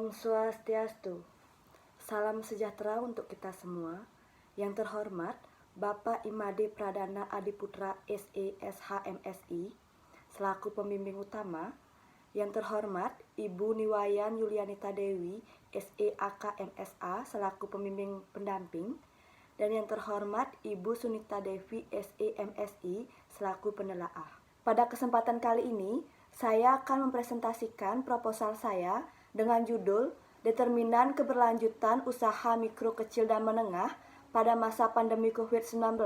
Om Swastiastu. Salam sejahtera untuk kita semua. Yang terhormat Bapak Imade Pradana Adiputra SE SHMSI selaku pembimbing utama. Yang terhormat Ibu Niwayan Yulianita Dewi SE AKMSA selaku pembimbing pendamping. Dan yang terhormat Ibu Sunita Devi SE MSI selaku penelaah. Pada kesempatan kali ini, saya akan mempresentasikan proposal saya dengan judul Determinan Keberlanjutan Usaha Mikro Kecil dan Menengah pada masa pandemi COVID-19,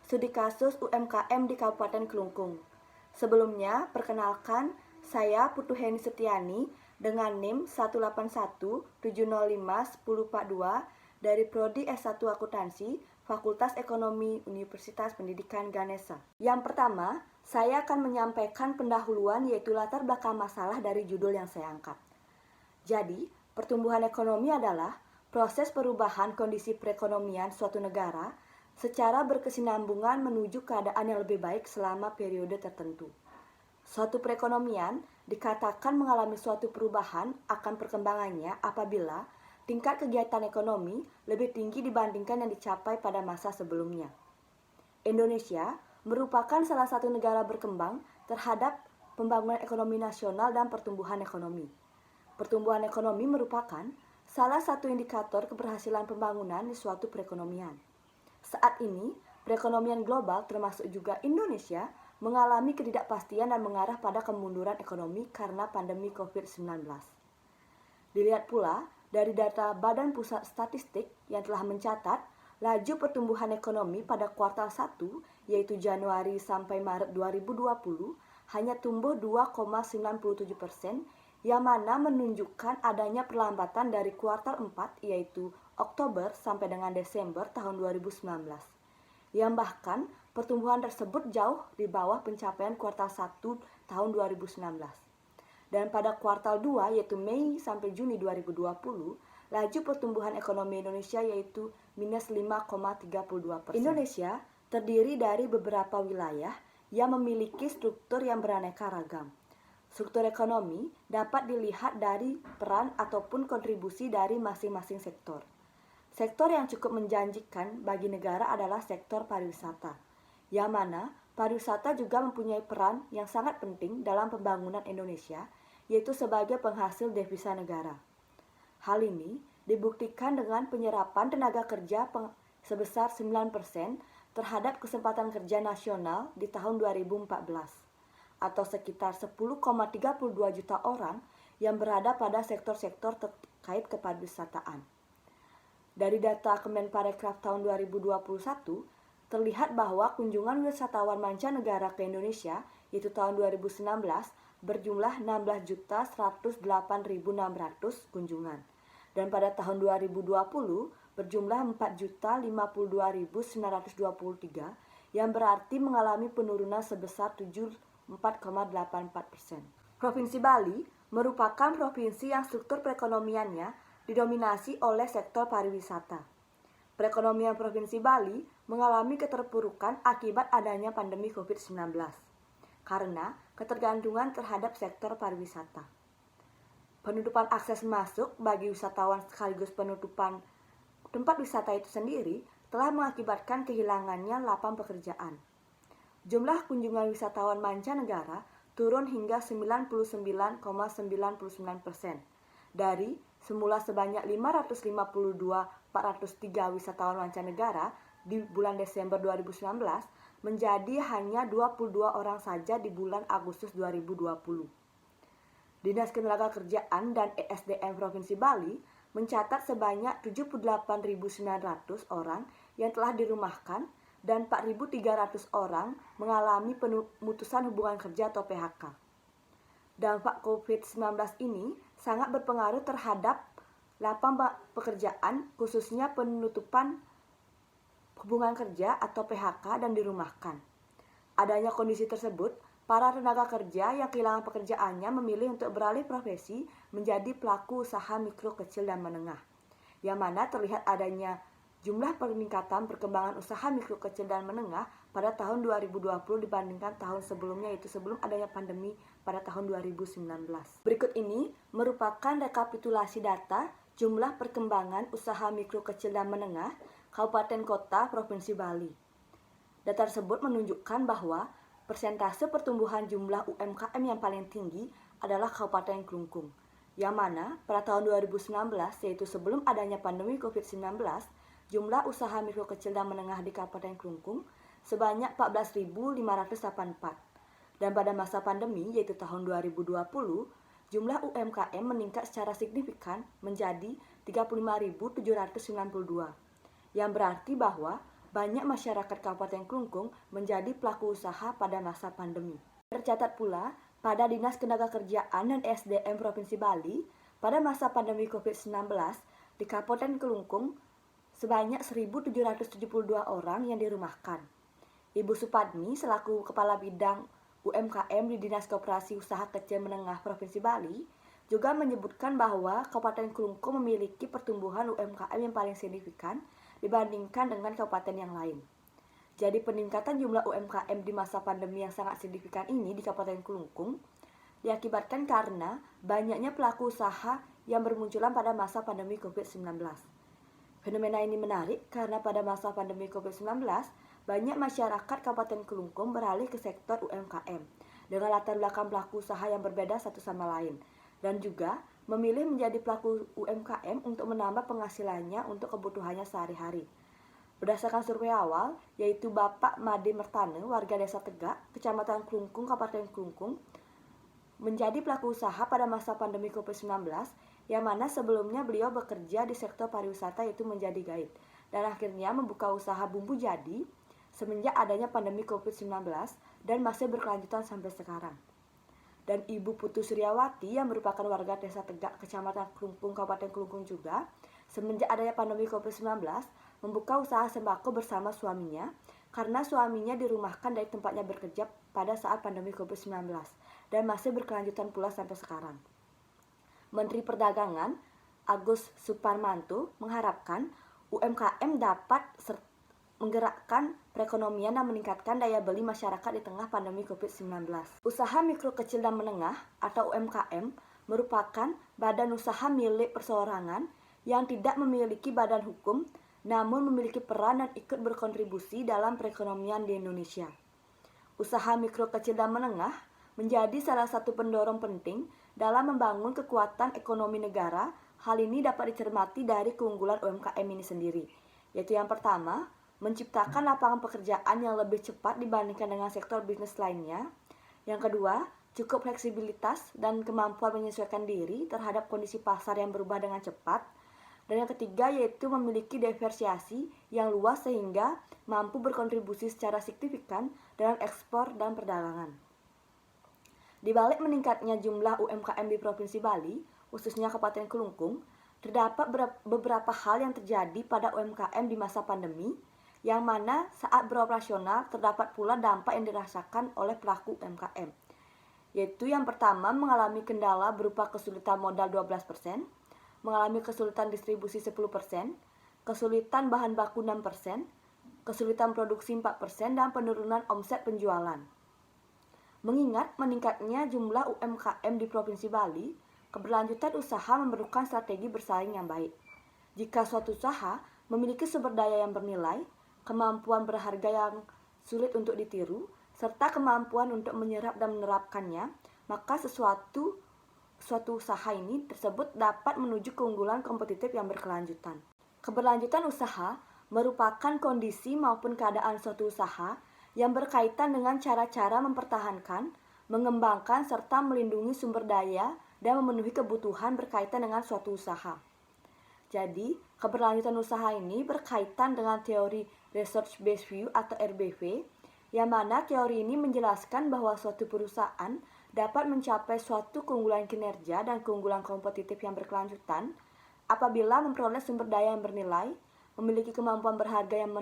studi kasus UMKM di Kabupaten Kelungkung. Sebelumnya, perkenalkan, saya Putu Heni Setiani dengan NIM 181705142 dari Prodi S1 Akuntansi, Fakultas Ekonomi Universitas Pendidikan Ganesha. Yang pertama, saya akan menyampaikan pendahuluan yaitu latar belakang masalah dari judul yang saya angkat. Jadi, pertumbuhan ekonomi adalah proses perubahan kondisi perekonomian suatu negara secara berkesinambungan menuju keadaan yang lebih baik selama periode tertentu. Suatu perekonomian dikatakan mengalami suatu perubahan akan perkembangannya apabila tingkat kegiatan ekonomi lebih tinggi dibandingkan yang dicapai pada masa sebelumnya. Indonesia merupakan salah satu negara berkembang terhadap pembangunan ekonomi nasional dan pertumbuhan ekonomi. Pertumbuhan ekonomi merupakan salah satu indikator keberhasilan pembangunan di suatu perekonomian. Saat ini, perekonomian global termasuk juga Indonesia mengalami ketidakpastian dan mengarah pada kemunduran ekonomi karena pandemi COVID-19. Dilihat pula dari data Badan Pusat Statistik yang telah mencatat laju pertumbuhan ekonomi pada kuartal 1, yaitu Januari sampai Maret 2020, hanya tumbuh 2,97%, yang mana menunjukkan adanya perlambatan dari kuartal 4, yaitu Oktober sampai dengan Desember tahun 2019. Yang bahkan pertumbuhan tersebut jauh di bawah pencapaian kuartal 1 tahun 2019. Dan pada kuartal 2, yaitu Mei sampai Juni 2020, laju pertumbuhan ekonomi Indonesia yaitu minus 5,32%. Indonesia terdiri dari beberapa wilayah yang memiliki struktur yang beraneka ragam. Struktur ekonomi dapat dilihat dari peran ataupun kontribusi dari masing-masing sektor. Sektor yang cukup menjanjikan bagi negara adalah sektor pariwisata, yang mana pariwisata juga mempunyai peran yang sangat penting dalam pembangunan Indonesia, yaitu sebagai penghasil devisa negara. Hal ini dibuktikan dengan penyerapan tenaga kerja sebesar 9% terhadap kesempatan kerja nasional di tahun 2014, atau sekitar 10,32 juta orang yang berada pada sektor-sektor terkait kepariwisataan. Dari data Kemenparekraf tahun 2021, terlihat bahwa kunjungan wisatawan mancanegara ke Indonesia, yaitu tahun 2019, berjumlah 16.108.600 kunjungan. Dan pada tahun 2020 berjumlah 4.052.923 yang berarti mengalami penurunan sebesar 4,84%. Provinsi Bali merupakan provinsi yang struktur perekonomiannya didominasi oleh sektor pariwisata. Perekonomian Provinsi Bali mengalami keterpurukan akibat adanya pandemi COVID-19 karena ketergantungan terhadap sektor pariwisata. Penutupan akses masuk bagi wisatawan sekaligus penutupan tempat wisata itu sendiri telah mengakibatkan kehilangannya lapangan pekerjaan. Jumlah kunjungan wisatawan mancanegara turun hingga 99,99% dari semula sebanyak 552.403 wisatawan mancanegara di bulan Desember 2019 menjadi hanya 22 orang saja di bulan Agustus 2020. Dinas Ketenagakerjaan dan ESDM Provinsi Bali mencatat sebanyak 78.900 orang yang telah dirumahkan dan 4.300 orang mengalami pemutusan hubungan kerja atau PHK. Dampak COVID-19 ini sangat berpengaruh terhadap lapangan pekerjaan, khususnya penutupan hubungan kerja atau PHK dan dirumahkan. Adanya kondisi tersebut, para tenaga kerja yang kehilangan pekerjaannya memilih untuk beralih profesi menjadi pelaku usaha mikro kecil dan menengah, yang mana terlihat adanya jumlah peningkatan perkembangan usaha mikro kecil dan menengah pada tahun 2020 dibandingkan tahun sebelumnya, yaitu sebelum adanya pandemi pada tahun 2019. Berikut ini merupakan rekapitulasi data jumlah perkembangan usaha mikro kecil dan menengah Kabupaten Kota Provinsi Bali. Data tersebut menunjukkan bahwa persentase pertumbuhan jumlah UMKM yang paling tinggi adalah Kabupaten Klungkung, yang mana pada tahun 2019, yaitu sebelum adanya pandemi COVID-19, jumlah usaha mikro kecil dan menengah di Kabupaten Klungkung sebanyak 14.584. Dan pada masa pandemi, yaitu tahun 2020, jumlah UMKM meningkat secara signifikan menjadi 35.792, yang berarti bahwa banyak masyarakat Kabupaten Klungkung menjadi pelaku usaha pada masa pandemi. Tercatat pula pada Dinas Ketenagakerjaan dan SDM Provinsi Bali, pada masa pandemi COVID-19 di Kabupaten Klungkung sebanyak 1.772 orang yang dirumahkan. Ibu Supadmi selaku Kepala Bidang UMKM di Dinas Koperasi Usaha Kecil Menengah Provinsi Bali juga menyebutkan bahwa Kabupaten Klungkung memiliki pertumbuhan UMKM yang paling signifikan dibandingkan dengan kabupaten yang lain. Jadi peningkatan jumlah UMKM di masa pandemi yang sangat signifikan ini di Kabupaten Klungkung diakibatkan karena banyaknya pelaku usaha yang bermunculan pada masa pandemi COVID-19. Fenomena ini menarik karena pada masa pandemi COVID-19, banyak masyarakat Kabupaten Klungkung beralih ke sektor UMKM dengan latar belakang pelaku usaha yang berbeda satu sama lain, dan juga memilih menjadi pelaku UMKM untuk menambah penghasilannya untuk kebutuhannya sehari-hari. Berdasarkan survei awal, yaitu Bapak Made Mertane, warga Desa Tegak, Kecamatan Klungkung, Kabupaten Klungkung, menjadi pelaku usaha pada masa pandemi COVID-19, yang mana sebelumnya beliau bekerja di sektor pariwisata yaitu menjadi guide, dan akhirnya membuka usaha bumbu jadi semenjak adanya pandemi COVID-19 dan masih berkelanjutan sampai sekarang. Dan Ibu Putu Suryawati yang merupakan warga Desa Tegak, Kecamatan Klungkung, Kabupaten Klungkung juga, semenjak adanya pandemi COVID-19, membuka usaha sembako bersama suaminya karena suaminya dirumahkan dari tempatnya bekerja pada saat pandemi COVID-19 dan masih berkelanjutan pula sampai sekarang. Menteri Perdagangan Agus Suparmanto mengharapkan UMKM dapat menggerakkan perekonomian dan meningkatkan daya beli masyarakat di tengah pandemi COVID-19. Usaha mikro kecil dan menengah atau UMKM merupakan badan usaha milik perseorangan yang tidak memiliki badan hukum namun memiliki peran dan ikut berkontribusi dalam perekonomian di Indonesia. Usaha mikro kecil dan menengah menjadi salah satu pendorong penting dalam membangun kekuatan ekonomi negara. Hal ini dapat dicermati dari keunggulan UMKM ini sendiri, yaitu yang pertama, menciptakan lapangan pekerjaan yang lebih cepat dibandingkan dengan sektor bisnis lainnya. Yang kedua, cukup fleksibilitas dan kemampuan menyesuaikan diri terhadap kondisi pasar yang berubah dengan cepat. Dan yang ketiga yaitu memiliki diversiasi yang luas sehingga mampu berkontribusi secara signifikan dalam ekspor dan perdagangan. Di balik meningkatnya jumlah UMKM di Provinsi Bali, khususnya Kabupaten Klungkung, terdapat beberapa hal yang terjadi pada UMKM di masa pandemi, yang mana saat beroperasional terdapat pula dampak yang dirasakan oleh pelaku UMKM, yaitu yang pertama mengalami kendala berupa kesulitan modal 12%, mengalami kesulitan distribusi 10%, kesulitan bahan baku 6%, kesulitan produksi 4%, dan penurunan omset penjualan. Mengingat meningkatnya jumlah UMKM di Provinsi Bali, keberlanjutan usaha memerlukan strategi bersaing yang baik. Jika suatu usaha memiliki sumber daya yang bernilai, kemampuan berharga yang sulit untuk ditiru, serta kemampuan untuk menyerap dan menerapkannya, maka suatu usaha ini tersebut dapat menuju keunggulan kompetitif yang berkelanjutan. Keberlanjutan usaha merupakan kondisi maupun keadaan suatu usaha yang berkaitan dengan cara-cara mempertahankan, mengembangkan, serta melindungi sumber daya dan memenuhi kebutuhan berkaitan dengan suatu usaha. Jadi, keberlanjutan usaha ini berkaitan dengan teori Research Based View atau RBV, yang mana teori ini menjelaskan bahwa suatu perusahaan dapat mencapai suatu keunggulan kinerja dan keunggulan kompetitif yang berkelanjutan apabila memperoleh sumber daya yang bernilai, memiliki kemampuan berharga yang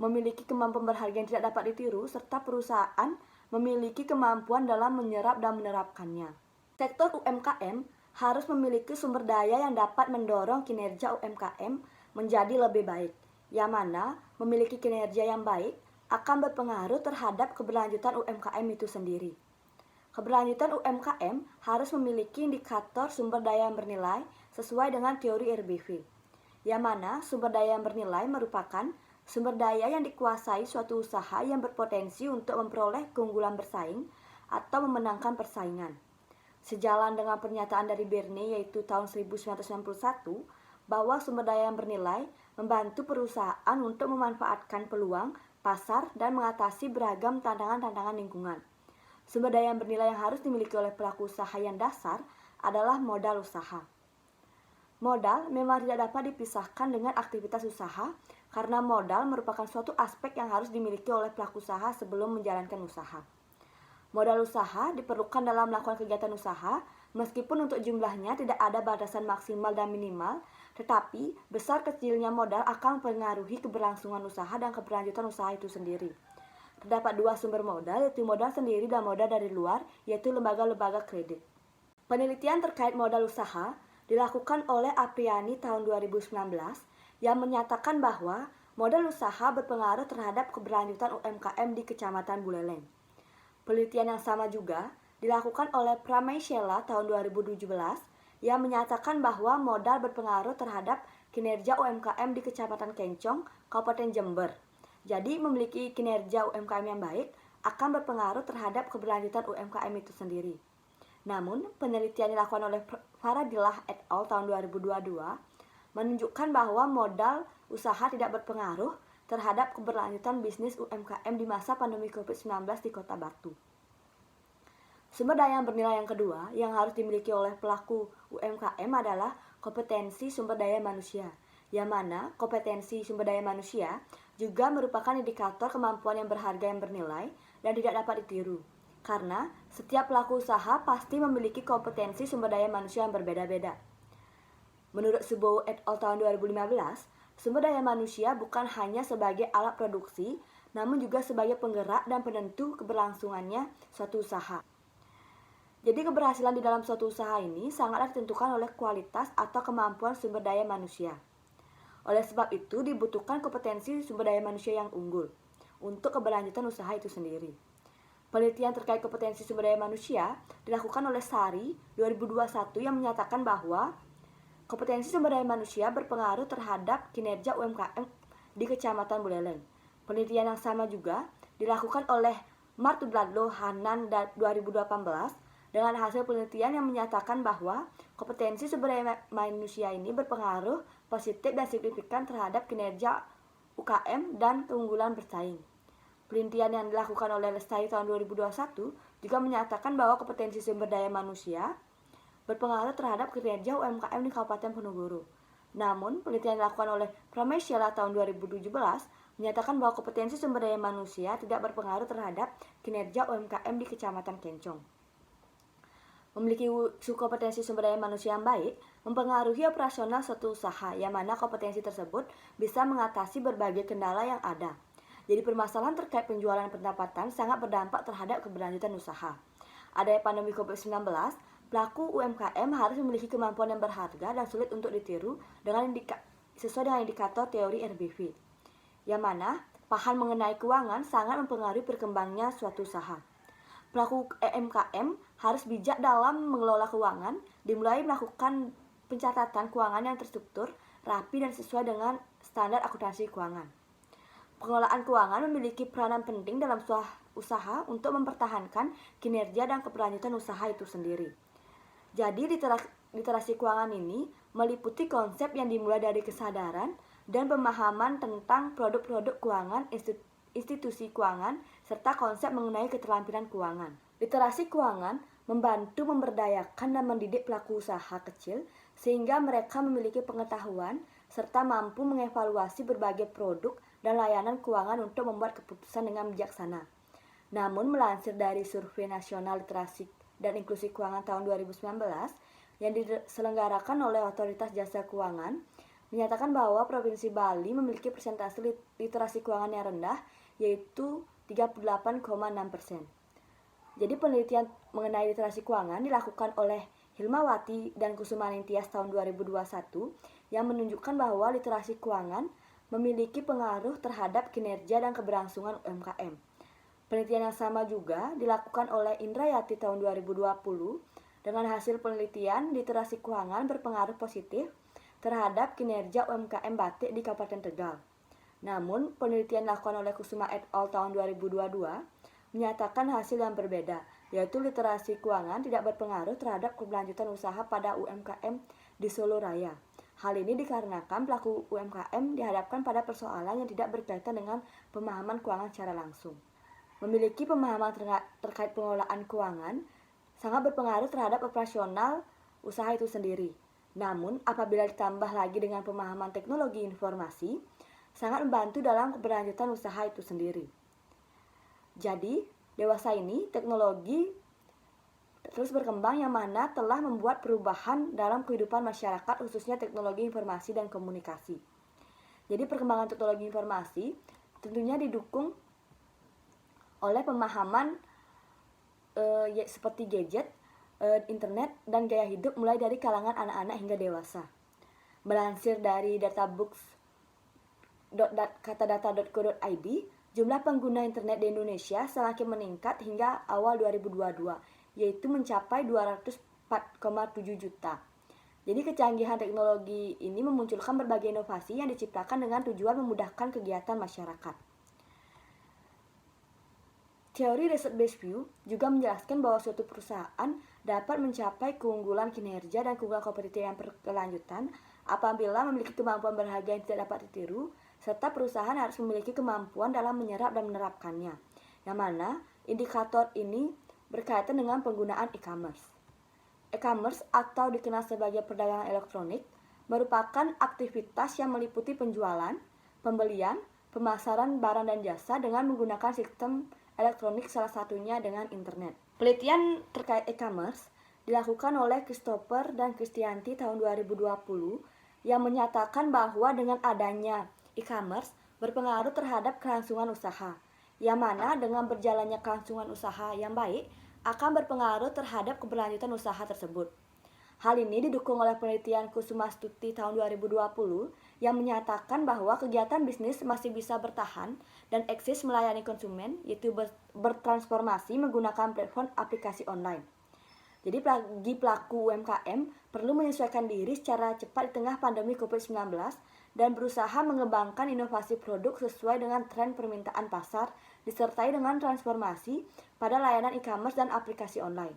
memiliki kemampuan berharga yang tidak dapat ditiru, serta perusahaan memiliki kemampuan dalam menyerap dan menerapkannya. Sektor UMKM harus memiliki sumber daya yang dapat mendorong kinerja UMKM menjadi lebih baik, yang mana memiliki kinerja yang baik akan berpengaruh terhadap keberlanjutan UMKM itu sendiri. Keberlanjutan UMKM harus memiliki indikator sumber daya yang bernilai sesuai dengan teori RBV, yang mana sumber daya yang bernilai merupakan sumber daya yang dikuasai suatu usaha yang berpotensi untuk memperoleh keunggulan bersaing atau memenangkan persaingan. Sejalan dengan pernyataan dari Berne yaitu tahun 1991 bahwa sumber daya yang bernilai membantu perusahaan untuk memanfaatkan peluang pasar dan mengatasi beragam tantangan-tantangan lingkungan. Sumber daya yang bernilai yang harus dimiliki oleh pelaku usaha yang dasar adalah modal usaha. Modal memang tidak dapat dipisahkan dengan aktivitas usaha karena modal merupakan suatu aspek yang harus dimiliki oleh pelaku usaha sebelum menjalankan usaha. Modal usaha diperlukan dalam melakukan kegiatan usaha meskipun untuk jumlahnya tidak ada batasan maksimal dan minimal, tetapi besar kecilnya modal akan mempengaruhi keberlangsungan usaha dan keberlanjutan usaha itu sendiri. Terdapat dua sumber modal, yaitu modal sendiri dan modal dari luar, yaitu lembaga-lembaga kredit. Penelitian terkait modal usaha dilakukan oleh Apriani tahun 2019 yang menyatakan bahwa modal usaha berpengaruh terhadap keberlanjutan UMKM di Kecamatan Buleleng. Penelitian yang sama juga dilakukan oleh Pramesela tahun 2017 yang menyatakan bahwa modal berpengaruh terhadap kinerja UMKM di Kecamatan Kencong, Kabupaten Jember. Jadi memiliki kinerja UMKM yang baik akan berpengaruh terhadap keberlanjutan UMKM itu sendiri. Namun, penelitian yang dilakukan oleh Faradillah et al. Tahun 2022 menunjukkan bahwa modal usaha tidak berpengaruh terhadap keberlanjutan bisnis UMKM di masa pandemi COVID-19 di Kota Batu. Sumber daya yang bernilai yang kedua yang harus dimiliki oleh pelaku UMKM adalah kompetensi sumber daya manusia, yang mana kompetensi sumber daya manusia juga merupakan indikator kemampuan yang berharga yang bernilai dan tidak dapat ditiru. Karena setiap pelaku usaha pasti memiliki kompetensi sumber daya manusia yang berbeda-beda. Menurut Subowo et al. Tahun 2015, sumber daya manusia bukan hanya sebagai alat produksi, namun juga sebagai penggerak dan penentu keberlangsungannya suatu usaha. Jadi keberhasilan di dalam suatu usaha ini sangatlah ditentukan oleh kualitas atau kemampuan sumber daya manusia. Oleh sebab itu dibutuhkan kompetensi sumber daya manusia yang unggul untuk keberlanjutan usaha itu sendiri. Penelitian terkait kompetensi sumber daya manusia dilakukan oleh Sari 2021 yang menyatakan bahwa kompetensi sumber daya manusia berpengaruh terhadap kinerja UMKM di Kecamatan Buleleng. Penelitian yang sama juga dilakukan oleh Martudladlo Hanan 2018 dengan hasil penelitian yang menyatakan bahwa kompetensi sumber daya manusia ini berpengaruh positif dan signifikan terhadap kinerja UKM dan keunggulan bersaing. Penelitian yang dilakukan oleh Lestari tahun 2021 juga menyatakan bahwa kompetensi sumber daya manusia berpengaruh terhadap kinerja UMKM di Kabupaten Ponorogo. Namun, penelitian yang dilakukan oleh Pramesela tahun 2017 menyatakan bahwa kompetensi sumber daya manusia tidak berpengaruh terhadap kinerja UMKM di Kecamatan Kencong. Memiliki kompetensi sumber daya manusia yang baik mempengaruhi operasional suatu usaha, yang mana kompetensi tersebut bisa mengatasi berbagai kendala yang ada. Jadi permasalahan terkait penjualan dan pendapatan sangat berdampak terhadap keberlanjutan usaha. Adanya pandemi COVID-19, pelaku UMKM harus memiliki kemampuan yang berharga dan sulit untuk ditiru sesuai dengan indikator teori RBV, yang mana paham mengenai keuangan sangat mempengaruhi perkembangannya suatu usaha. Pelaku UMKM harus bijak dalam mengelola keuangan, dimulai melakukan pencatatan keuangan yang terstruktur, rapi dan sesuai dengan standar akuntansi keuangan. Pengelolaan keuangan memiliki peranan penting dalam usaha untuk mempertahankan kinerja dan keberlanjutan usaha itu sendiri. Jadi literasi keuangan ini meliputi konsep yang dimulai dari kesadaran dan pemahaman tentang produk-produk keuangan, institusi keuangan, serta konsep mengenai keterampilan keuangan. Literasi keuangan membantu memberdayakan dan mendidik pelaku usaha kecil sehingga mereka memiliki pengetahuan serta mampu mengevaluasi berbagai produk dan layanan keuangan untuk membuat keputusan dengan bijaksana. Namun melansir dari Survei Nasional Literasi dan Inklusi Keuangan tahun 2019 yang diselenggarakan oleh Otoritas Jasa Keuangan, menyatakan bahwa Provinsi Bali memiliki persentase literasi keuangan yang rendah, yaitu 38,6%. Jadi penelitian mengenai literasi keuangan dilakukan oleh Hilmawati dan Kusumaningtyas tahun 2021 yang menunjukkan bahwa literasi keuangan memiliki pengaruh terhadap kinerja dan keberlangsungan UMKM. Penelitian yang sama juga dilakukan oleh Indrayati tahun 2020 dengan hasil penelitian literasi keuangan berpengaruh positif terhadap kinerja UMKM batik di Kabupaten Tegal. Namun, penelitian dilakukan oleh Kusuma et al. Tahun 2022 menyatakan hasil yang berbeda, yaitu literasi keuangan tidak berpengaruh terhadap keberlanjutan usaha pada UMKM di Solo Raya. Hal ini dikarenakan pelaku UMKM dihadapkan pada persoalan yang tidak berkaitan dengan pemahaman keuangan secara langsung. Memiliki pemahaman terkait pengelolaan keuangan sangat berpengaruh terhadap operasional usaha itu sendiri. Namun, apabila ditambah lagi dengan pemahaman teknologi informasi, sangat membantu dalam keberlanjutan usaha itu sendiri. Jadi, dewasa ini teknologi terus berkembang yang mana telah membuat perubahan dalam kehidupan masyarakat, khususnya teknologi informasi dan komunikasi. Jadi, perkembangan teknologi informasi tentunya didukung oleh pemahaman seperti gadget, internet, dan gaya hidup mulai dari kalangan anak-anak hingga dewasa. Melansir dari katadata.co.id, jumlah pengguna internet di Indonesia semakin meningkat hingga awal 2022, yaitu mencapai 204,7 juta. Jadi kecanggihan teknologi ini memunculkan berbagai inovasi yang diciptakan dengan tujuan memudahkan kegiatan masyarakat. Teori research-based view juga menjelaskan bahwa suatu perusahaan dapat mencapai keunggulan kinerja dan keunggulan kompetitif yang berkelanjutan apabila memiliki kemampuan berharga yang tidak dapat ditiru, serta perusahaan harus memiliki kemampuan dalam menyerap dan menerapkannya, yang mana indikator ini berkaitan dengan penggunaan e-commerce. E-commerce atau dikenal sebagai perdagangan elektronik merupakan aktivitas yang meliputi penjualan, pembelian, pemasaran barang dan jasa dengan menggunakan sistem elektronik, salah satunya dengan internet. Penelitian terkait e-commerce dilakukan oleh Christopher dan Kristianti tahun 2020 yang menyatakan bahwa dengan adanya e-commerce berpengaruh terhadap kelangsungan usaha, yang mana dengan berjalannya kelangsungan usaha yang baik akan berpengaruh terhadap keberlanjutan usaha tersebut. Hal ini didukung oleh penelitian Kusumastuti tahun 2020 yang menyatakan bahwa kegiatan bisnis masih bisa bertahan dan eksis melayani konsumen, yaitu bertransformasi menggunakan platform aplikasi online. Jadi bagi pelaku UMKM perlu menyesuaikan diri secara cepat di tengah pandemi COVID-19 dan berusaha mengembangkan inovasi produk sesuai dengan tren permintaan pasar disertai dengan transformasi pada layanan e-commerce dan aplikasi online.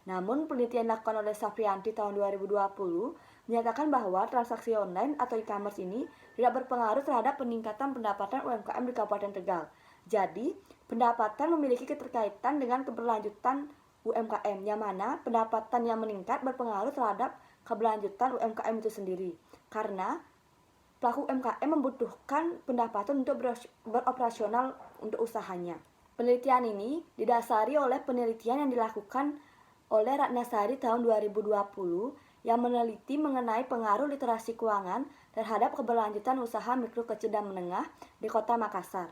Namun, penelitian dilakukan oleh Safrianti tahun 2020 menyatakan bahwa transaksi online atau e-commerce ini tidak berpengaruh terhadap peningkatan pendapatan UMKM di Kabupaten Tegal. Jadi, pendapatan memiliki keterkaitan dengan keberlanjutan UMKM, yang mana pendapatan yang meningkat berpengaruh terhadap keberlanjutan UMKM itu sendiri. Karena pelaku UMKM membutuhkan pendapatan untuk beroperasional untuk usahanya. Penelitian ini didasari oleh penelitian yang dilakukan oleh Ratnasari tahun 2020 yang meneliti mengenai pengaruh literasi keuangan terhadap keberlanjutan usaha mikro, kecil, dan menengah di Kota Makassar.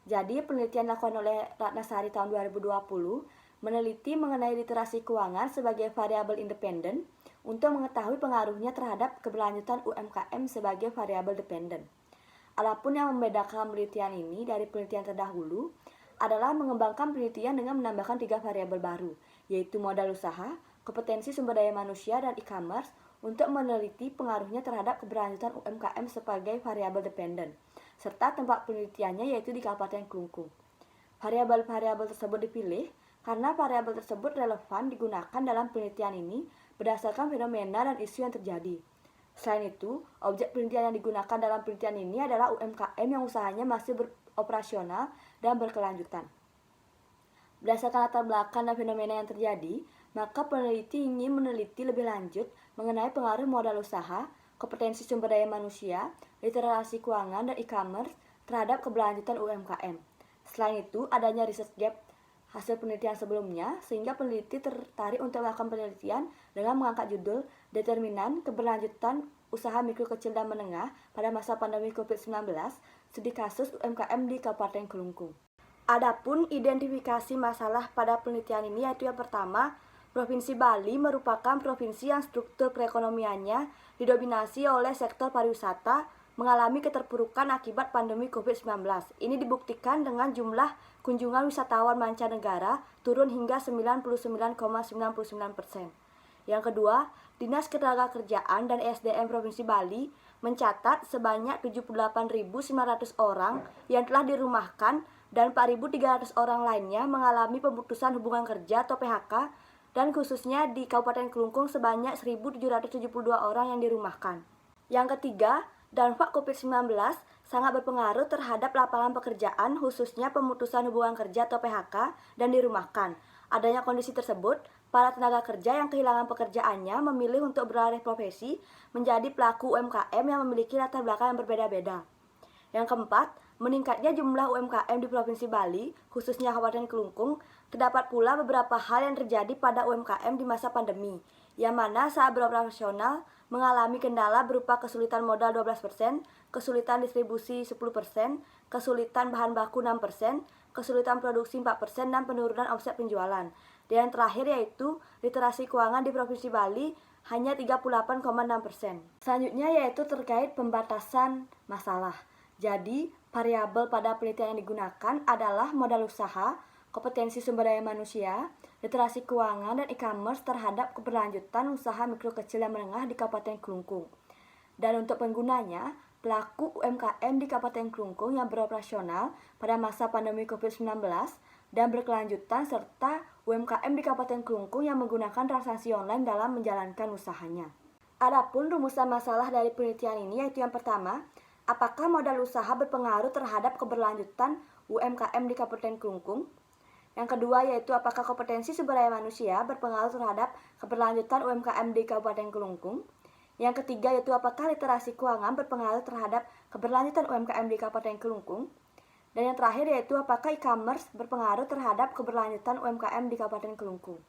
Jadi, penelitian dilakukan oleh Ratnasari tahun 2020 meneliti mengenai literasi keuangan sebagai variabel independen untuk mengetahui pengaruhnya terhadap keberlanjutan UMKM sebagai variabel dependen. Adapun yang membedakan penelitian ini dari penelitian terdahulu adalah mengembangkan penelitian dengan menambahkan 3 variabel baru, yaitu modal usaha, kompetensi sumber daya manusia, dan e-commerce untuk meneliti pengaruhnya terhadap keberlanjutan UMKM sebagai variabel dependen, serta tempat penelitiannya yaitu di Kabupaten Kelungkung. Variabel-variabel tersebut dipilih karena variabel tersebut relevan digunakan dalam penelitian ini berdasarkan fenomena dan isu yang terjadi. Selain itu, objek penelitian yang digunakan dalam penelitian ini adalah UMKM yang usahanya masih beroperasional dan berkelanjutan. Berdasarkan latar belakang dan fenomena yang terjadi, maka peneliti ingin meneliti lebih lanjut mengenai pengaruh modal usaha, kompetensi sumber daya manusia, literasi keuangan, dan e-commerce terhadap keberlanjutan UMKM. Selain itu, adanya research gap hasil penelitian sebelumnya, sehingga peneliti tertarik untuk melakukan penelitian dengan mengangkat judul Determinan Keberlanjutan Usaha Mikro, Kecil, dan Menengah pada masa pandemi COVID-19, studi kasus UMKM di Kabupaten Kelungkung. Adapun identifikasi masalah pada penelitian ini yaitu yang pertama, Provinsi Bali merupakan provinsi yang struktur perekonomiannya didominasi oleh sektor pariwisata, mengalami keterpurukan akibat pandemi COVID-19. Ini dibuktikan dengan jumlah kunjungan wisatawan mancanegara turun hingga 99,99%. Yang kedua, Dinas Ketenagakerjaan dan SDM Provinsi Bali mencatat sebanyak 78.900 orang yang telah dirumahkan dan 4.300 orang lainnya mengalami pemutusan hubungan kerja atau PHK, dan khususnya di Kabupaten Kelungkung sebanyak 1.772 orang yang dirumahkan. Yang ketiga, dampak COVID-19 sangat berpengaruh terhadap lapangan pekerjaan, khususnya pemutusan hubungan kerja atau PHK dan dirumahkan. Adanya kondisi tersebut, para tenaga kerja yang kehilangan pekerjaannya memilih untuk beralih profesi menjadi pelaku UMKM yang memiliki latar belakang yang berbeda-beda. Yang keempat, meningkatnya jumlah UMKM di Provinsi Bali, khususnya Kabupaten Kelungkung. Terdapat pula beberapa hal yang terjadi pada UMKM di masa pandemi, yang mana saat beroperasional mengalami kendala berupa kesulitan modal 12%, kesulitan distribusi 10%, kesulitan bahan baku 6%, kesulitan produksi 4%, dan penurunan omset penjualan. Dan yang terakhir yaitu literasi keuangan di Provinsi Bali hanya 38,6%. Selanjutnya yaitu terkait pembatasan masalah. Jadi, variabel pada penelitian yang digunakan adalah modal usaha, kompetensi sumber daya manusia, literasi keuangan, dan e-commerce terhadap keberlanjutan usaha mikro kecil dan menengah di Kabupaten Kelungkung. Dan untuk penggunanya, pelaku UMKM di Kabupaten Kelungkung yang beroperasional pada masa pandemi COVID-19 dan berkelanjutan, serta UMKM di Kabupaten Kelungkung yang menggunakan transaksi online dalam menjalankan usahanya. Adapun rumusan masalah dari penelitian ini yaitu yang pertama, apakah modal usaha berpengaruh terhadap keberlanjutan UMKM di Kabupaten Kelungkung? Yang kedua yaitu apakah kompetensi sumber daya manusia berpengaruh terhadap keberlanjutan UMKM di Kabupaten Kelungkung? Yang ketiga yaitu apakah literasi keuangan berpengaruh terhadap keberlanjutan UMKM di Kabupaten Kelungkung? Dan yang terakhir yaitu apakah e-commerce berpengaruh terhadap keberlanjutan UMKM di Kabupaten Kelungkung?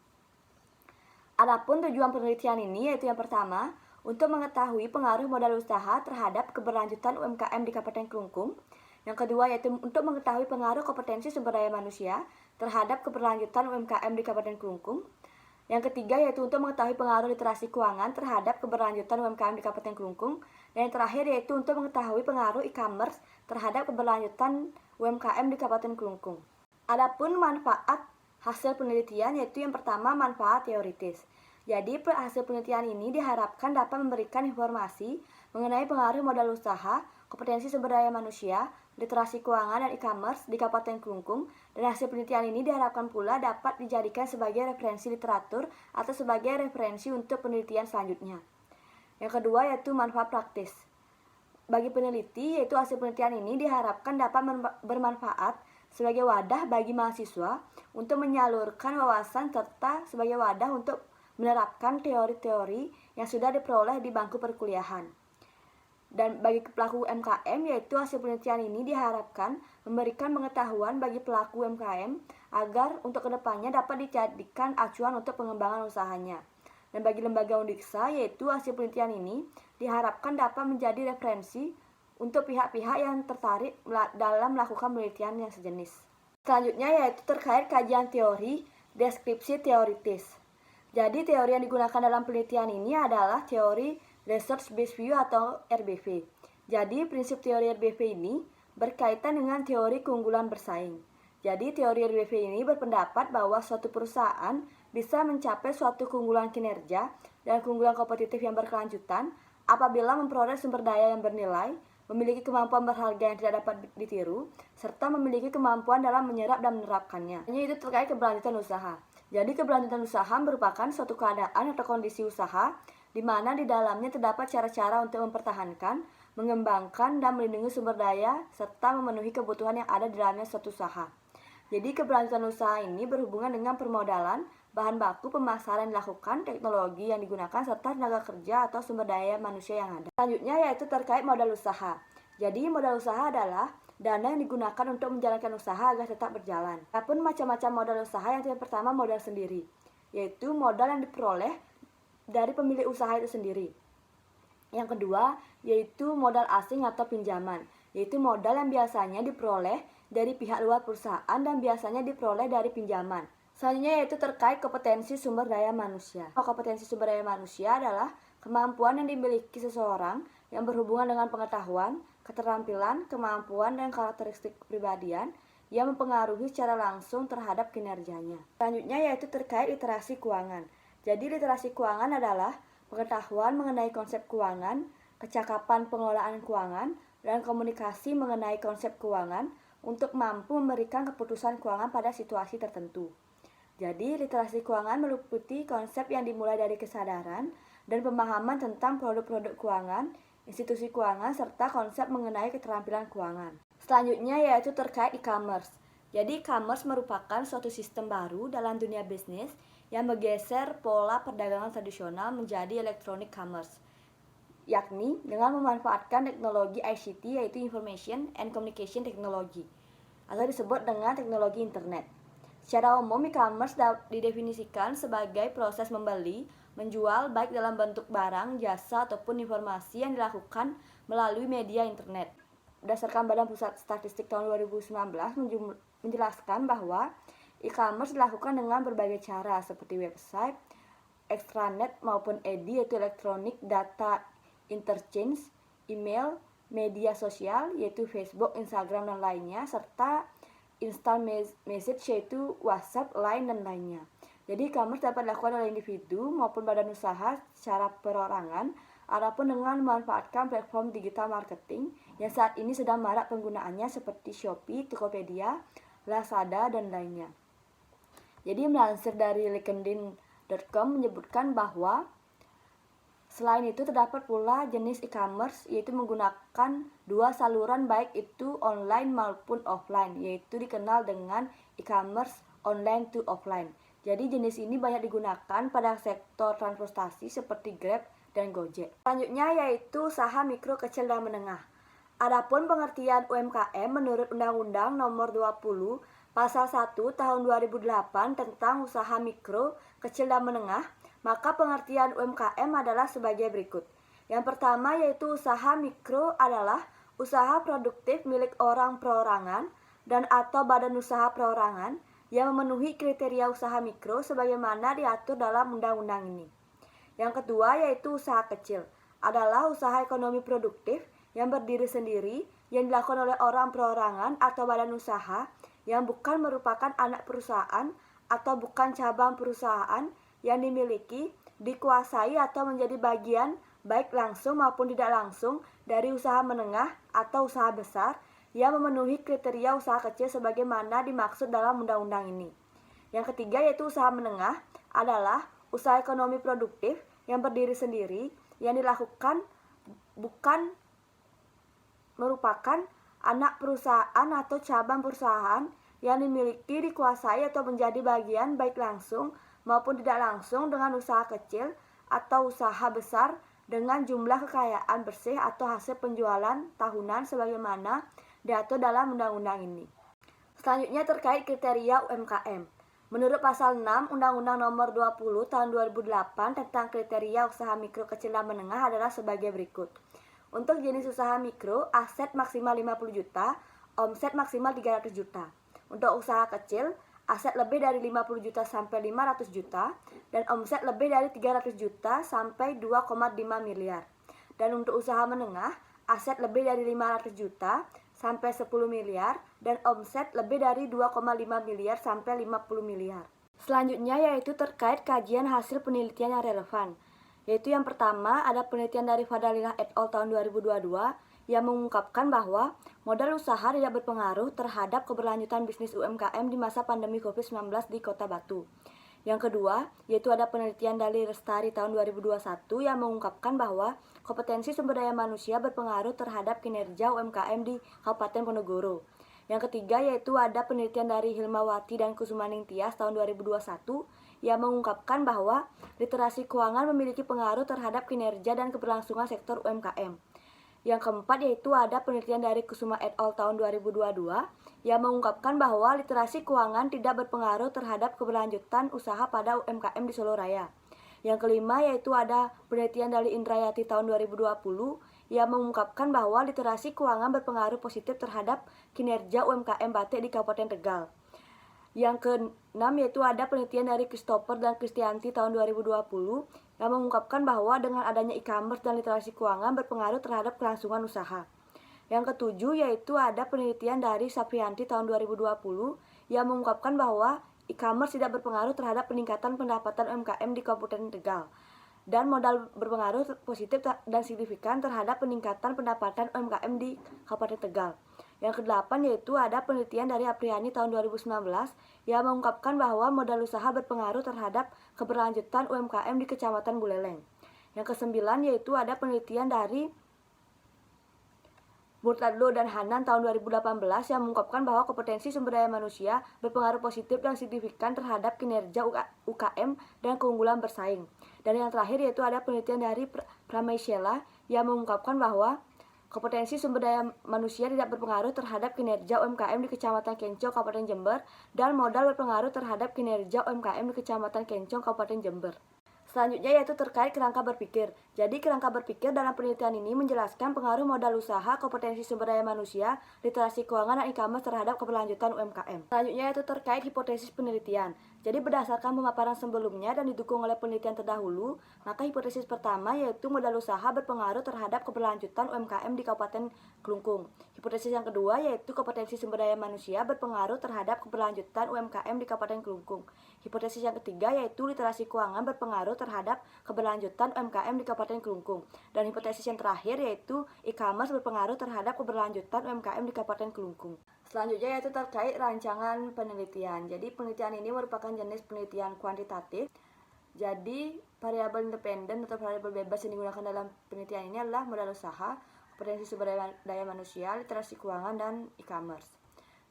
Adapun tujuan penelitian ini yaitu yang pertama, untuk mengetahui pengaruh modal usaha terhadap keberlanjutan UMKM di Kabupaten Kelungkung. Yang kedua yaitu untuk mengetahui pengaruh kompetensi sumber daya manusia terhadap keberlanjutan UMKM di Kabupaten Kelungkung. Yang ketiga yaitu untuk mengetahui pengaruh literasi keuangan terhadap keberlanjutan UMKM di Kabupaten Kelungkung. Dan yang terakhir yaitu untuk mengetahui pengaruh e-commerce terhadap keberlanjutan UMKM di Kabupaten Kelungkung. Adapun manfaat hasil penelitian yaitu yang pertama manfaat teoritis. Jadi hasil penelitian ini diharapkan dapat memberikan informasi mengenai pengaruh modal usaha, kompetensi sumber daya manusia, literasi keuangan, dan e-commerce di Kabupaten Kelungkung. Dan hasil penelitian ini diharapkan pula dapat dijadikan sebagai referensi literatur atau sebagai referensi untuk penelitian selanjutnya. Yang kedua yaitu manfaat praktis. Bagi peneliti, yaitu hasil penelitian ini diharapkan dapat bermanfaat sebagai wadah bagi mahasiswa untuk menyalurkan wawasan serta sebagai wadah untuk menerapkan teori-teori yang sudah diperoleh di bangku perkuliahan. Dan bagi pelaku UMKM, yaitu hasil penelitian ini diharapkan memberikan pengetahuan bagi pelaku UMKM agar untuk kedepannya dapat dijadikan acuan untuk pengembangan usahanya. Dan bagi lembaga Undiksa, yaitu hasil penelitian ini diharapkan dapat menjadi referensi untuk pihak-pihak yang tertarik dalam melakukan penelitian yang sejenis. Selanjutnya yaitu terkait kajian teori, deskripsi teoritis. Jadi teori yang digunakan dalam penelitian ini adalah teori Research Based View atau RBV. Jadi prinsip teori RBV ini berkaitan dengan teori keunggulan bersaing. Jadi teori RBV ini berpendapat bahwa suatu perusahaan bisa mencapai suatu keunggulan kinerja dan keunggulan kompetitif yang berkelanjutan apabila memperoleh sumber daya yang bernilai, memiliki kemampuan berharga yang tidak dapat ditiru, serta memiliki kemampuan dalam menyerap dan menerapkannya. Ini itu terkait keberlanjutan usaha. Jadi keberlanjutan usaha merupakan suatu keadaan atau kondisi usaha di mana di dalamnya terdapat cara-cara untuk mempertahankan, mengembangkan, dan melindungi sumber daya serta memenuhi kebutuhan yang ada di dalamnya suatu usaha. Jadi keberlanjutan usaha ini berhubungan dengan permodalan, bahan baku, pemasaran yang dilakukan, teknologi yang digunakan, serta tenaga kerja atau sumber daya manusia yang ada. Selanjutnya yaitu terkait modal usaha. Jadi modal usaha adalah dana yang digunakan untuk menjalankan usaha agar tetap berjalan. Adapun macam-macam modal usaha yang pertama modal sendiri, yaitu modal yang diperoleh dari pemilik usaha itu sendiri. Yang kedua yaitu modal asing atau pinjaman, yaitu modal yang biasanya diperoleh dari pihak luar perusahaan dan biasanya diperoleh dari pinjaman. Selanjutnya yaitu terkait kompetensi sumber daya manusia. Kompetensi sumber daya manusia adalah kemampuan yang dimiliki seseorang yang berhubungan dengan pengetahuan, keterampilan, kemampuan, dan karakteristik kepribadian yang mempengaruhi secara langsung terhadap kinerjanya. Selanjutnya yaitu terkait literasi keuangan. Jadi literasi keuangan adalah pengetahuan mengenai konsep keuangan, kecakapan pengelolaan keuangan, dan komunikasi mengenai konsep keuangan untuk mampu memberikan keputusan keuangan pada situasi tertentu. Jadi, literasi keuangan meliputi konsep yang dimulai dari kesadaran dan pemahaman tentang produk-produk keuangan, institusi keuangan, serta konsep mengenai keterampilan keuangan. Selanjutnya yaitu terkait e-commerce. Jadi, e-commerce merupakan suatu sistem baru dalam dunia bisnis yang bergeser pola perdagangan tradisional menjadi electronic commerce, yakni dengan memanfaatkan teknologi ICT yaitu Information and Communication Technology, atau disebut dengan teknologi internet. Secara umum, e-commerce didefinisikan sebagai proses membeli, menjual baik dalam bentuk barang, jasa, ataupun informasi yang dilakukan melalui media internet. Berdasarkan Badan Pusat Statistik tahun 2019 menjelaskan bahwa e-commerce dilakukan dengan berbagai cara seperti website, extranet maupun EDI yaitu Electronic Data Interchange, email, media sosial yaitu Facebook, Instagram, dan lainnya, serta instant message yaitu WhatsApp, Line, dan lainnya. Jadi e-commerce dapat dilakukan oleh individu maupun badan usaha secara perorangan, ataupun dengan memanfaatkan platform digital marketing yang saat ini sedang marak penggunaannya seperti Shopee, Tokopedia, Lazada, dan lainnya. Jadi melansir dari LinkedIn.com menyebutkan bahwa selain itu terdapat pula jenis e-commerce yaitu menggunakan dua saluran baik itu online maupun offline, yaitu dikenal dengan e-commerce online to offline. Jadi jenis ini banyak digunakan pada sektor transportasi seperti Grab dan Gojek. Selanjutnya yaitu usaha mikro, kecil, dan menengah. Adapun pengertian UMKM menurut Undang-Undang Nomor 20 Pasal 1 Tahun 2008 tentang usaha mikro, kecil, dan menengah, maka pengertian UMKM adalah sebagai berikut. Yang pertama yaitu usaha mikro adalah usaha produktif milik orang perorangan dan atau badan usaha perorangan yang memenuhi kriteria usaha mikro sebagaimana diatur dalam undang-undang ini. Yang kedua yaitu usaha kecil adalah usaha ekonomi produktif yang berdiri sendiri yang dilakukan oleh orang perorangan atau badan usaha yang bukan merupakan anak perusahaan atau bukan cabang perusahaan yang dimiliki, dikuasai, atau menjadi bagian baik langsung maupun tidak langsung dari usaha menengah atau usaha besar yang memenuhi kriteria usaha kecil sebagaimana dimaksud dalam undang-undang ini. Yang ketiga yaitu usaha menengah adalah usaha ekonomi produktif yang berdiri sendiri yang dilakukan bukan merupakan anak perusahaan atau cabang perusahaan yang dimiliki, dikuasai, atau menjadi bagian baik langsung maupun tidak langsung dengan usaha kecil atau usaha besar dengan jumlah kekayaan bersih atau hasil penjualan tahunan sebagaimana diatur dalam undang-undang ini. Selanjutnya terkait kriteria UMKM. Menurut pasal 6 Undang-Undang Nomor 20 Tahun 2008 tentang kriteria usaha mikro, kecil, dan menengah adalah sebagai berikut. Untuk jenis usaha mikro, aset maksimal 50 juta, omset maksimal 300 juta. Untuk usaha kecil, aset lebih dari 50 juta sampai 500 juta dan omset lebih dari 300 juta sampai 2,5 miliar. Dan untuk usaha menengah, aset lebih dari 500 juta sampai 10 miliar dan omset lebih dari 2,5 miliar sampai 50 miliar. Selanjutnya yaitu terkait kajian hasil penelitian yang relevan. Yaitu yang pertama ada penelitian dari Fadalilah et al. Tahun 2022 yang mengungkapkan bahwa modal usaha tidak berpengaruh terhadap keberlanjutan bisnis UMKM di masa pandemi COVID-19 di Kota Batu. Yang kedua, yaitu ada penelitian dari Lestari tahun 2021 yang mengungkapkan bahwa kompetensi sumber daya manusia berpengaruh terhadap kinerja UMKM di Kabupaten Ponorogo. Yang ketiga, yaitu ada penelitian dari Hilmawati dan Kusumaning Tias tahun 2021 yang mengungkapkan bahwa literasi keuangan memiliki pengaruh terhadap kinerja dan keberlangsungan sektor UMKM. Yang keempat yaitu ada penelitian dari Kusuma et al. Tahun 2022 yang mengungkapkan bahwa literasi keuangan tidak berpengaruh terhadap keberlanjutan usaha pada UMKM di Solo Raya. Yang kelima yaitu ada penelitian dari Indrayati tahun 2020 yang mengungkapkan bahwa literasi keuangan berpengaruh positif terhadap kinerja UMKM batik di Kabupaten Tegal. Yang keenam yaitu ada penelitian dari Christopher dan Kristianti tahun 2020 yang mengungkapkan bahwa dengan adanya e-commerce dan literasi keuangan berpengaruh terhadap kelangsungan usaha. Yang ketujuh yaitu ada penelitian dari Saprianti tahun 2020 yang mengungkapkan bahwa e-commerce tidak berpengaruh terhadap peningkatan pendapatan UMKM di Kabupaten Tegal dan modal berpengaruh positif dan signifikan terhadap peningkatan pendapatan UMKM di Kabupaten Tegal. Yang kedelapan yaitu ada penelitian dari Apriani tahun 2019 yang mengungkapkan bahwa modal usaha berpengaruh terhadap keberlanjutan UMKM di Kecamatan Buleleng. Yang kesembilan yaitu ada penelitian dari Murtadlo dan Hanan tahun 2018 yang mengungkapkan bahwa kompetensi sumber daya manusia berpengaruh positif dan signifikan terhadap kinerja UKM dan keunggulan bersaing. Dan yang terakhir yaitu ada penelitian dari Prameshela yang mengungkapkan bahwa kompetensi sumber daya manusia tidak berpengaruh terhadap kinerja UMKM di Kecamatan Kencong, Kabupaten Jember, dan modal berpengaruh terhadap kinerja UMKM di Kecamatan Kencong, Kabupaten Jember. Selanjutnya yaitu terkait kerangka berpikir. Jadi kerangka berpikir dalam penelitian ini menjelaskan pengaruh modal usaha, kompetensi sumber daya manusia, literasi keuangan, dan e-commerce terhadap keberlanjutan UMKM. Selanjutnya yaitu terkait hipotesis penelitian. Jadi berdasarkan pemaparan sebelumnya dan didukung oleh penelitian terdahulu, maka hipotesis pertama yaitu modal usaha berpengaruh terhadap keberlanjutan UMKM di Kabupaten Klungkung. Hipotesis yang kedua yaitu kompetensi sumber daya manusia berpengaruh terhadap keberlanjutan UMKM di Kabupaten Klungkung. Hipotesis yang ketiga yaitu literasi keuangan berpengaruh terhadap keberlanjutan UMKM di Kabupaten Klungkung. Dan hipotesis yang terakhir yaitu e-commerce berpengaruh terhadap keberlanjutan UMKM di Kabupaten Klungkung. Selanjutnya yaitu terkait rancangan penelitian. Jadi penelitian ini merupakan jenis penelitian kuantitatif. Jadi variabel independen atau variabel bebas yang digunakan dalam penelitian ini adalah modal usaha, kompetensi sumber daya manusia, literasi keuangan, dan e-commerce.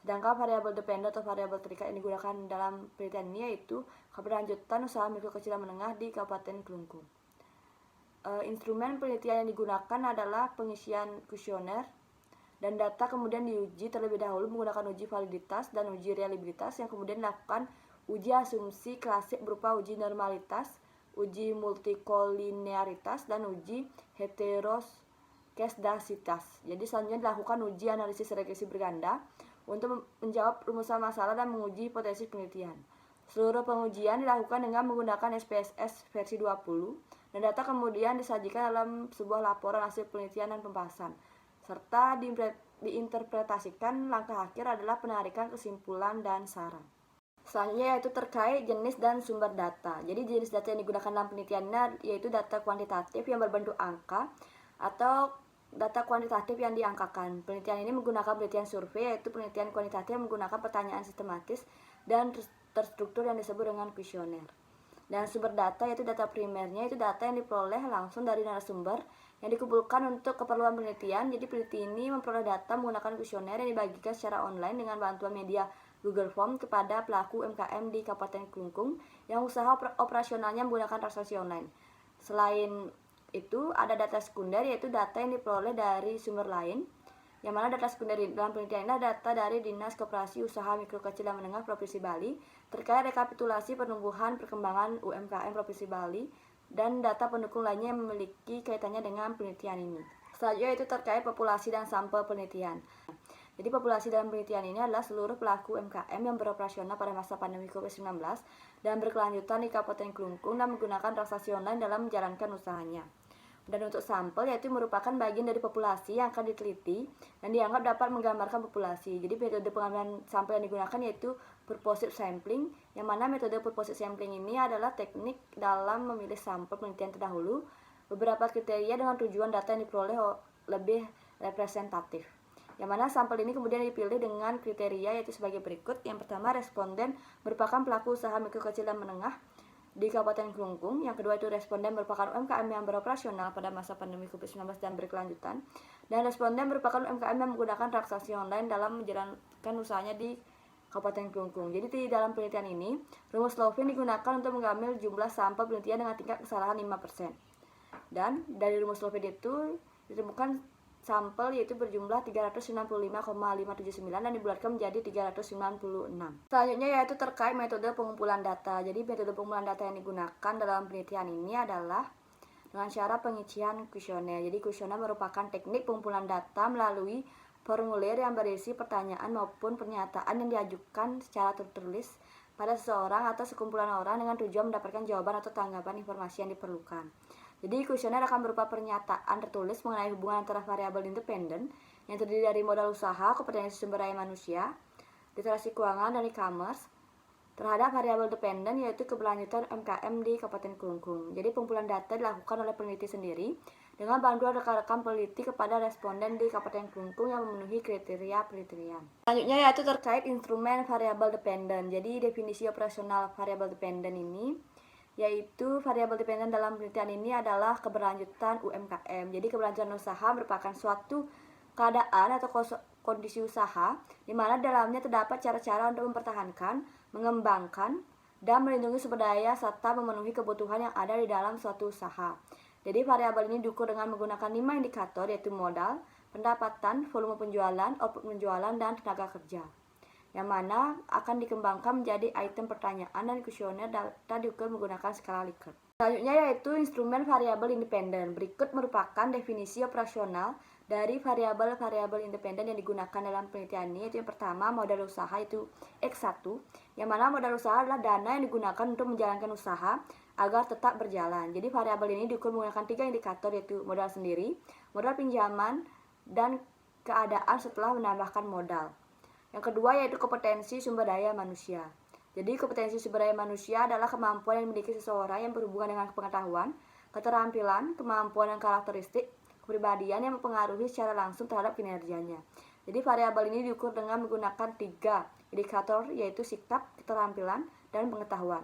Sedangkan variabel dependen atau variabel terikat yang digunakan dalam penelitian ini yaitu keberlanjutan usaha mikro kecil dan menengah di Kabupaten Klungkung. Instrumen penelitian yang digunakan adalah pengisian kuesioner dan data kemudian diuji terlebih dahulu menggunakan uji validitas dan uji reliabilitas yang kemudian dilakukan uji asumsi klasik berupa uji normalitas, uji multikolinearitas, dan uji heteroskedasitas. Jadi selanjutnya dilakukan uji analisis regresi berganda untuk menjawab rumusan masalah dan menguji hipotesis penelitian. Seluruh pengujian dilakukan dengan menggunakan SPSS versi 20 dan data kemudian disajikan dalam sebuah laporan hasil penelitian dan pembahasan, serta diinterpretasikan. Langkah akhir adalah penarikan kesimpulan dan saran. Selanjutnya yaitu terkait jenis dan sumber data. Jadi jenis data yang digunakan dalam penelitiannya yaitu data kuantitatif yang berbentuk angka atau data kuantitatif yang diangkakan. Penelitian ini menggunakan penelitian survei, yaitu penelitian kuantitatif yang menggunakan pertanyaan sistematis dan terstruktur yang disebut dengan kuesioner. Dan sumber data yaitu data primernya, itu data yang diperoleh langsung dari narasumber yang dikumpulkan untuk keperluan penelitian. Jadi peneliti ini memperoleh data menggunakan kuesioner yang dibagikan secara online dengan bantuan media Google Form kepada pelaku UMKM di Kabupaten Klungkung yang usaha operasionalnya menggunakan transaksi online. Selain itu ada data sekunder yaitu data yang diperoleh dari sumber lain, yang mana data sekunder dalam penelitian ini adalah data dari Dinas Koperasi Usaha Mikro Kecil dan Menengah Provinsi Bali terkait rekapitulasi penumbuhan perkembangan UMKM Provinsi Bali dan data pendukung lainnya yang memiliki kaitannya dengan penelitian ini. Selanjutnya itu terkait populasi dan sampel penelitian. Jadi populasi dalam penelitian ini adalah seluruh pelaku UMKM yang beroperasional pada masa pandemi COVID-19 dan berkelanjutan di Kabupaten Klungkung dan menggunakan transaksi online dalam menjalankan usahanya. Dan untuk sampel yaitu merupakan bagian dari populasi yang akan diteliti dan dianggap dapat menggambarkan populasi. Jadi metode pengambilan sampel yang digunakan yaitu purposive sampling, yang mana metode purposive sampling ini adalah teknik dalam memilih sampel penelitian terdahulu beberapa kriteria dengan tujuan data yang diperoleh lebih representatif. Yang mana sampel ini kemudian dipilih dengan kriteria yaitu sebagai berikut. Yang pertama, responden merupakan pelaku usaha mikro kecil dan menengah di Kabupaten Klungkung. Yang kedua itu responden merupakan UMKM yang beroperasional pada masa pandemi COVID-19 dan berkelanjutan. Dan responden merupakan UMKM yang menggunakan transaksi online dalam menjalankan usahanya di Kabupaten Klungkung. Jadi di dalam penelitian ini, rumus Lovin digunakan untuk mengambil jumlah sampel penelitian dengan tingkat kesalahan 5%. Dan dari rumus Lovin itu ditemukan sampel yaitu berjumlah 395,579 dan dibulatkan menjadi 396. Selanjutnya yaitu terkait metode pengumpulan data. Jadi metode pengumpulan data yang digunakan dalam penelitian ini adalah dengan cara pengisian kuesioner. Jadi kuesioner merupakan teknik pengumpulan data melalui formulir yang berisi pertanyaan maupun pernyataan yang diajukan secara tertulis pada seseorang atau sekumpulan orang dengan tujuan mendapatkan jawaban atau tanggapan informasi yang diperlukan. Jadi kuesioner akan berupa pernyataan tertulis mengenai hubungan antara variabel independen yang terdiri dari modal usaha, kompetensi sumber daya manusia, literasi keuangan, dan e-commerce terhadap variabel dependen yaitu keberlanjutan UMKM di Kabupaten Kelungkung. Jadi pengumpulan data dilakukan oleh peneliti sendiri dengan bantuan rekan-rekan peneliti kepada responden di Kabupaten Kelungkung yang memenuhi kriteria penelitian. Selanjutnya yaitu terkait instrumen variabel dependen. Jadi definisi operasional variabel dependen ini yaitu variabel dependen dalam penelitian ini adalah keberlanjutan UMKM. Jadi keberlanjutan usaha merupakan suatu keadaan atau kondisi usaha di mana dalamnya terdapat cara-cara untuk mempertahankan, mengembangkan, dan melindungi sumber daya serta memenuhi kebutuhan yang ada di dalam suatu usaha. Jadi variabel ini diukur dengan menggunakan 5 indikator yaitu modal, pendapatan, volume penjualan, output penjualan, dan tenaga kerja, yang mana akan dikembangkan menjadi item pertanyaan dan kuesioner data diukur menggunakan skala Likert. Selanjutnya yaitu instrumen variabel independen. Berikut merupakan definisi operasional dari variabel-variabel independen yang digunakan dalam penelitian ini, yaitu yang pertama modal usaha itu X1, yang mana modal usaha adalah dana yang digunakan untuk menjalankan usaha agar tetap berjalan. Jadi variabel ini diukur menggunakan 3 indikator yaitu modal sendiri, modal pinjaman, dan keadaan setelah menambahkan modal. Yang kedua yaitu kompetensi sumber daya manusia. Jadi kompetensi sumber daya manusia adalah kemampuan yang dimiliki seseorang yang berhubungan dengan pengetahuan, keterampilan, kemampuan dan karakteristik kepribadian yang mempengaruhi secara langsung terhadap kinerjanya. Jadi variabel ini diukur dengan menggunakan 3 indikator yaitu sikap, keterampilan, dan pengetahuan.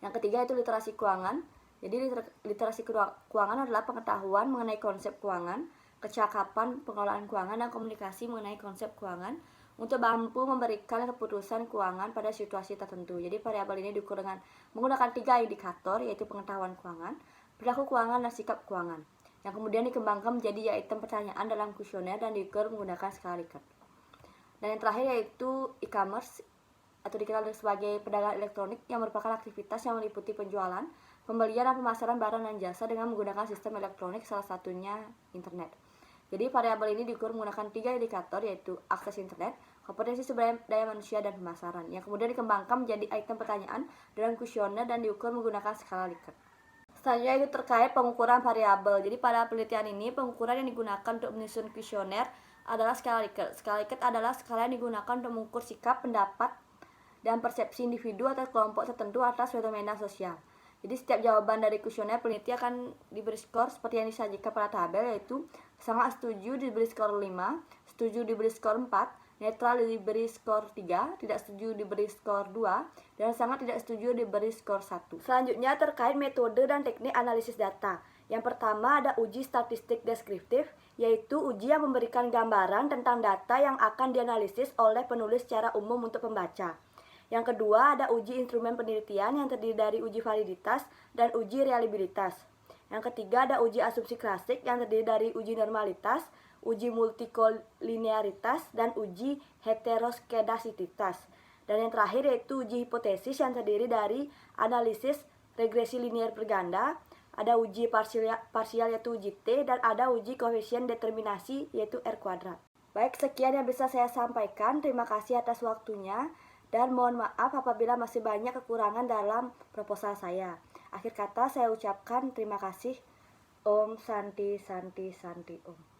Yang ketiga yaitu literasi keuangan. Jadi literasi keuangan adalah pengetahuan mengenai konsep keuangan, kecakapan pengelolaan keuangan, dan komunikasi mengenai konsep keuangan untuk mampu memberikan keputusan keuangan pada situasi tertentu. Jadi variabel ini diukur dengan menggunakan 3 indikator yaitu pengetahuan keuangan, perilaku keuangan, dan sikap keuangan, yang kemudian dikembangkan menjadi item pertanyaan dalam kuesioner dan diukur menggunakan skala Likert. Dan yang terakhir yaitu e-commerce atau dikenal sebagai perdagangan elektronik yang merupakan aktivitas yang meliputi penjualan, pembelian, dan pemasaran barang dan jasa dengan menggunakan sistem elektronik, salah satunya internet. Jadi variabel ini diukur menggunakan 3 indikator yaitu akses internet, kompetensi sumber daya manusia, dan pemasaran, yang kemudian dikembangkan menjadi item pertanyaan dalam kuesioner dan diukur menggunakan skala Likert. Selanjutnya itu terkait pengukuran variabel. Jadi pada penelitian ini pengukuran yang digunakan untuk menyusun kuesioner adalah skala Likert. Skala Likert adalah skala yang digunakan untuk mengukur sikap, pendapat, dan persepsi individu atau kelompok tertentu atas fenomena sosial. Jadi setiap jawaban dari kuesioner peneliti akan diberi skor seperti yang disajikan pada tabel, yaitu sangat setuju diberi skor 5, setuju diberi skor 4, netral diberi skor 3, tidak setuju diberi skor 2, dan sangat tidak setuju diberi skor 1. Selanjutnya terkait metode dan teknik analisis data. Yang pertama ada uji statistik deskriptif, yaitu uji yang memberikan gambaran tentang data yang akan dianalisis oleh penulis secara umum untuk pembaca. Yang kedua ada uji instrumen penelitian yang terdiri dari uji validitas dan uji reliabilitas. Yang ketiga ada uji asumsi klasik yang terdiri dari uji normalitas, uji multikolinearitas, dan uji heteroskedasititas. Dan yang terakhir yaitu uji hipotesis yang terdiri dari analisis regresi linear berganda, ada uji parsial yaitu uji T, dan ada uji koefisien determinasi yaitu R². Baik, sekian yang bisa saya sampaikan. Terima kasih atas waktunya. Dan mohon maaf apabila masih banyak kekurangan dalam proposal saya. Akhir kata saya ucapkan terima kasih. Om Santi Santi Santi Om.